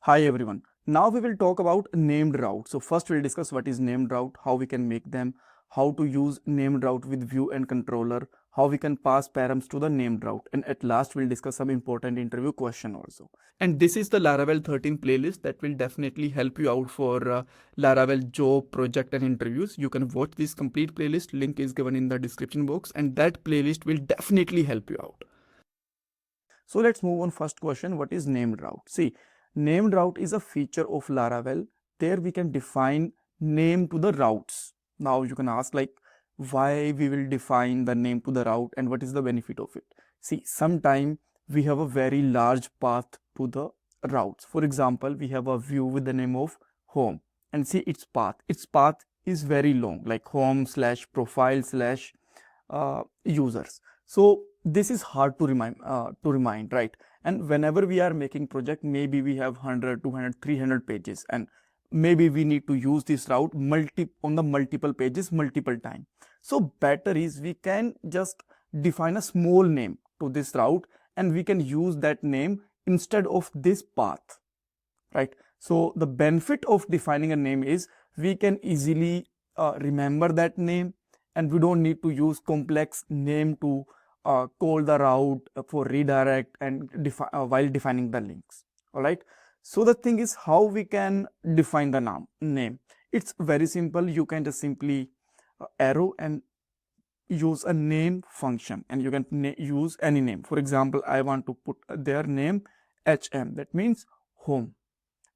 Hi everyone. Now we will talk about named route. So first we'll discuss what is named route, how we can make them, how to use named route with view and controller, how we can pass params to the named route, and at last we'll discuss some important interview question also. And this is the Laravel 13 playlist that will definitely help you out for Laravel job, project and interviews. You can watch this complete playlist. Link is given in the description box and that playlist will definitely help you out. So let's move on first question. What is named route? See, named route is a feature of Laravel. There we can define name to the routes. Now you can ask like why we will define the name to the route and what is the benefit of it. See, sometime we have a very large path to the routes. For example, we have a view with the name of home and see its path. Its path is very long, like home slash profile slash users. So this is hard to remind, right? And whenever we are making project, maybe we have 100, 200, 300 pages, and maybe we need to use this route on the multiple pages multiple time. So better is we can just define a small name to this route and we can use that name instead of this path, right? So the benefit of defining a name is we can easily remember that name and we don't need to use complex name to call the route for redirect and while defining the links. All right. So the thing is how we can define the name. It's very simple. You can just simply arrow and use a name function and you can use any name. For example, I want to put their name HM, that means home.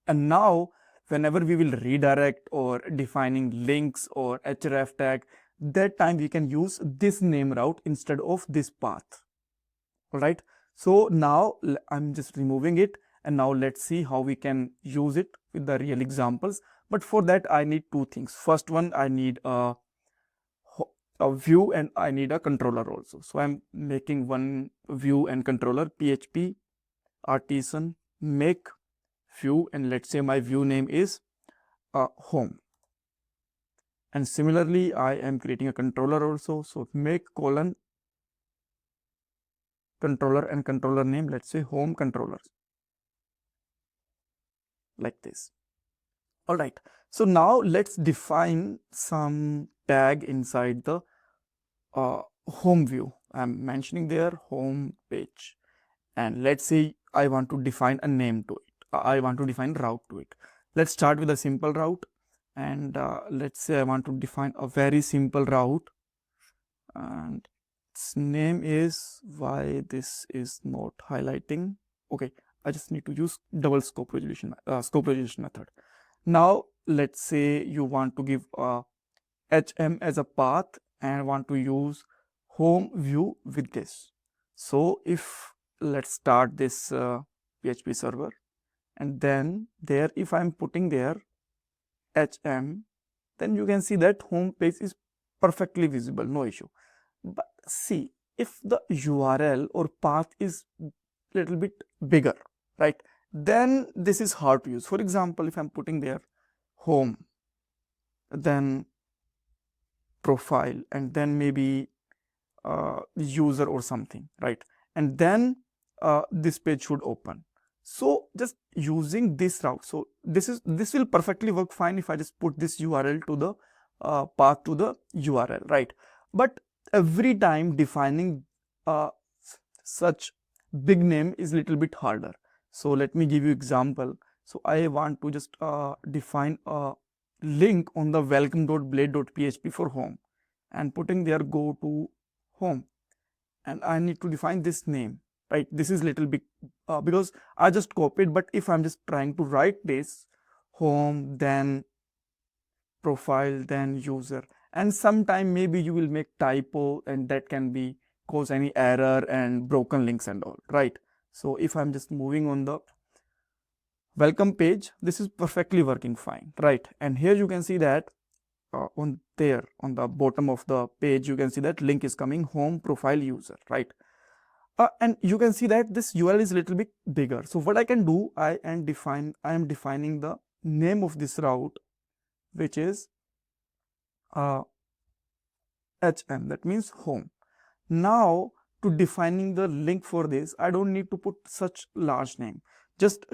And now whenever we will redirect or defining links or href tag, that time we can use this name route instead of this path. All right. So now I'm just removing it and now let's see how we can use it with the real examples. But for that I need two things. First one, I need a view and I need a controller also. So I'm making one view and controller, PHP artisan make view, and let's say my view name is home. And similarly, I am creating a controller also. So make colon controller and controller name, let's say home controllers, like this. All right. So now let's define some tag inside the home view. I'm mentioning there home page. And let's say I want to define a name to it. I want to define route to it. Let's start with a simple route. And let's say I want to define a very simple route. And its name is, why this is not highlighting. Okay, I just need to use double scope resolution method. Now let's say you want to give a HM as a path and want to use home view with this. So if let's start this PHP server and then there if I'm putting there HM, then you can see that home page is perfectly visible, no issue. But see, if the URL or path is little bit bigger, right, then this is hard to use. For example, if I'm putting there home, then profile, and then maybe user or something, right, and then this page should open. So just using this route, so this will perfectly work fine if I just put this URL to the path to the URL, right? But every time defining such big name is little bit harder. So let me give you example. So I want to just define a link on the welcome.blade.php for home and putting there go to home, and I need to define this name, right? This is little bit because I just copied, but if I'm just trying to write this home, then profile, then user, and sometime maybe you will make typo and that can be cause any error and broken links and all, right? So if I'm just moving on the welcome page, this is perfectly working fine, right? And here you can see that on the bottom of the page you can see that link is coming home profile user, right? And you can see that this URL is a little bit bigger. So what I can do, I am defining the name of this route, which is HM, that means home. Now to defining the link for this, I don't need to put such large name. Just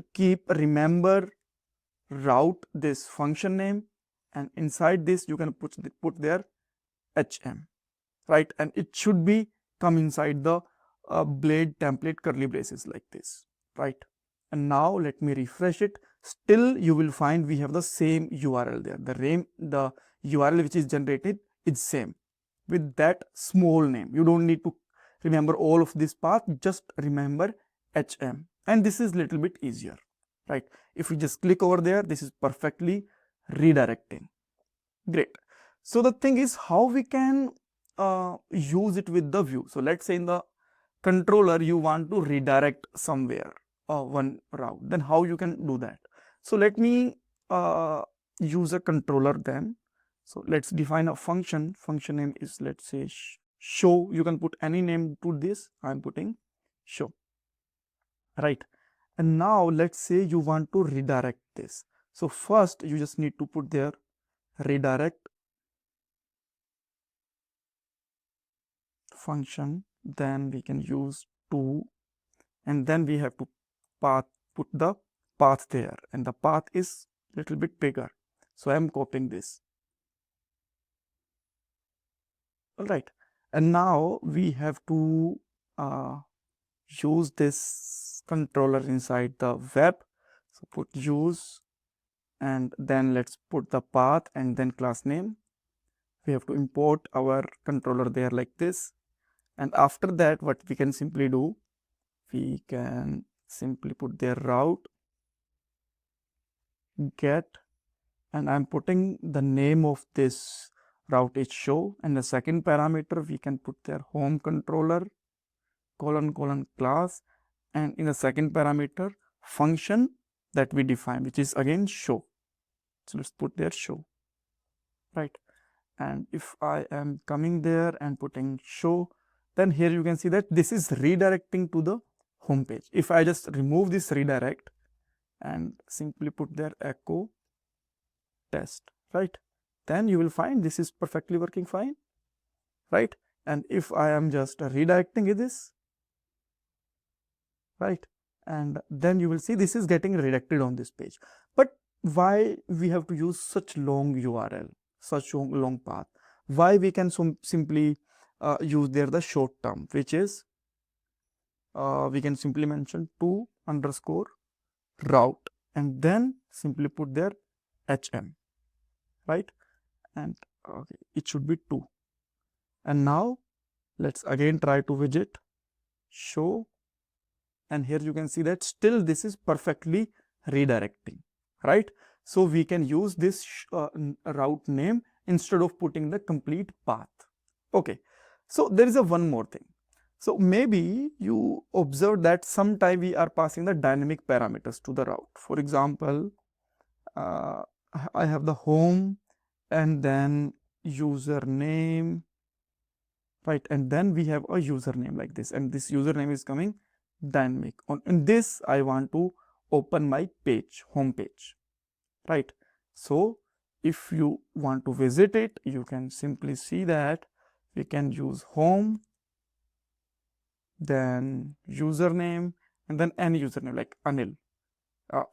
remember route this function name, and inside this you can put there hm, right? And it should be come inside the blade template curly braces like this, right? And now let me refresh it. Still you will find we have the same URL there. The URL which is generated is same with that small name. You don't need to remember all of this path, just remember hm, and this is little bit easier, right? If we just click over there, this is perfectly redirecting. Great. So the thing is how we can use it with the view. So let's say in the controller you want to redirect somewhere one route, then how you can do that? So let me use a controller then. So let's define a function. Function name is, let's say, show. You can put any name to this. I'm putting show, right? And now let's say you want to redirect this. So first you just need to put there redirect function, then we can use to, and then we have to put the path there, and the path is little bit bigger, so I am copying this. All right, and now we have to use this controller inside the web. So put use, and then let's put the path and then class name. We have to import our controller there like this, and after that what we can simply do, we can simply put their route get, and I'm putting the name of this route is show, and the second parameter we can put their home controller colon class, and in the second parameter function that we define, which is again show. So let's put there show, right? And if I am coming there and putting show, then here you can see that this is redirecting to the home page. If I just remove this redirect and simply put there echo test, right, then you will find this is perfectly working fine, right? And if I am just redirecting this, right, and then you will see this is getting redirected on this page. But why we have to use such long URL, such long path? Why we can simply use there the short term, which is we can simply mention to underscore route and then simply put there hm, right? And okay, it should be 2. And now let's again try to widget show, and here you can see that still this is perfectly redirecting, right? So we can use this route name instead of putting the complete path. Okay, so there is a one more thing. So maybe you observe that sometime we are passing the dynamic parameters to the route. For example, I have the home and then username, right? And then we have a username like this, and this username is coming dynamic. On in this, I want to open my page, home page, right? So if you want to visit it, you can simply see that we can use home, then username, and then any username like Anil,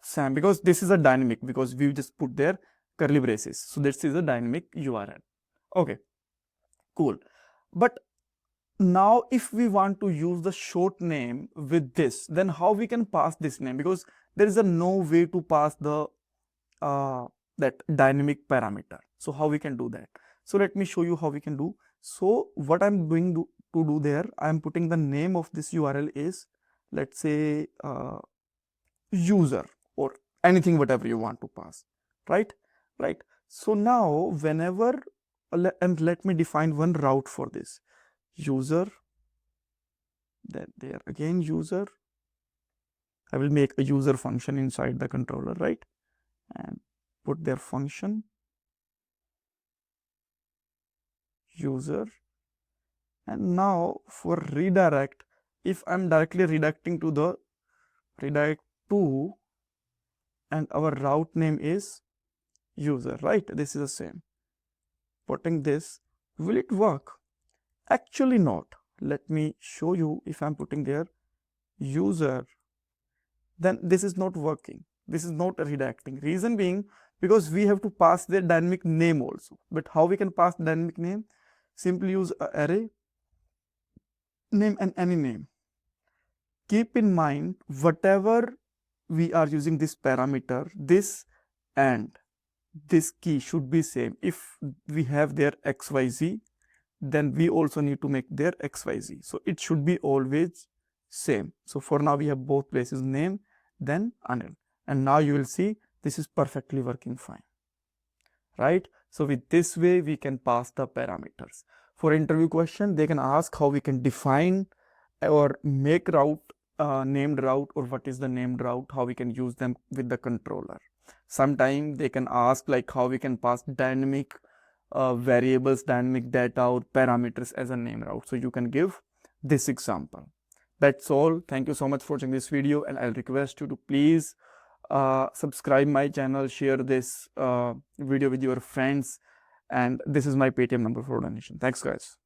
Sam, because this is a dynamic, because we just put there curly braces. So this is a dynamic URL. Okay, cool. But now if we want to use the short name with this, then how we can pass this name? Because there is a no way to pass the that dynamic parameter. So how we can do that? So let me show you how we can do. So what I'm doing to do there, I'm putting the name of this URL is, let's say, user or anything whatever you want to pass, right? Right. So now whenever and let me define one route for this user, then there again user, I will make a user function inside the controller, right? And put their function user, and now for redirect, if I'm directly redirecting to the redirect to, and our route name is user, right? This is the same, putting this, will it work? Actually not. Let me show you. If I'm putting there user then this is not working. This is not redacting. Reason being, because we have to pass their dynamic name also. But how we can pass dynamic name? Simply use a array name and any name. Keep in mind, whatever we are using this parameter, this and this key should be same. If we have their xyz, then we also need to make their xyz. So it should be always same. So for now we have both places, name then Anil, and now you will see this is perfectly working fine, right? So with this way we can pass the parameters. For interview question, they can ask how we can define or make route, named route, or what is the named route, how we can use them with the controller. Sometime they can ask like how we can pass dynamic variables, dynamic data or parameters as a name route. So you can give this example. That's all. Thank you so much for watching this video, and I'll request you to please subscribe my channel, share this video with your friends, and this is my Paytm number for donation. Thanks guys.